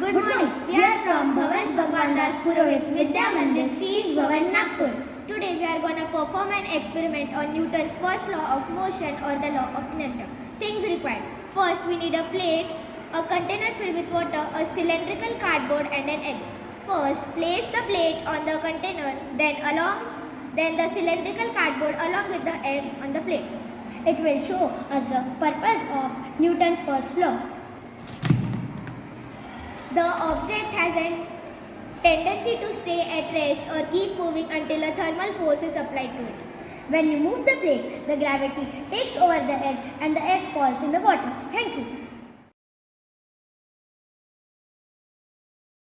Good morning. We are from Bhavan's Bhagwandas, Purohit, Vidya, Mandir, Chinchbhuvan, Nagpur. Today we are going to perform an experiment on Newton's first law of motion or the law of inertia. Things required. First, we need a plate, a container filled with water, a cylindrical cardboard and an egg. First, place the plate on the container, then the cylindrical cardboard along with the egg on the plate. It will show us the purpose of Newton's first law. The object has a tendency to stay at rest or keep moving until a thermal force is applied to it. When you move the plate, the gravity takes over the egg and the egg falls in the water. Thank you.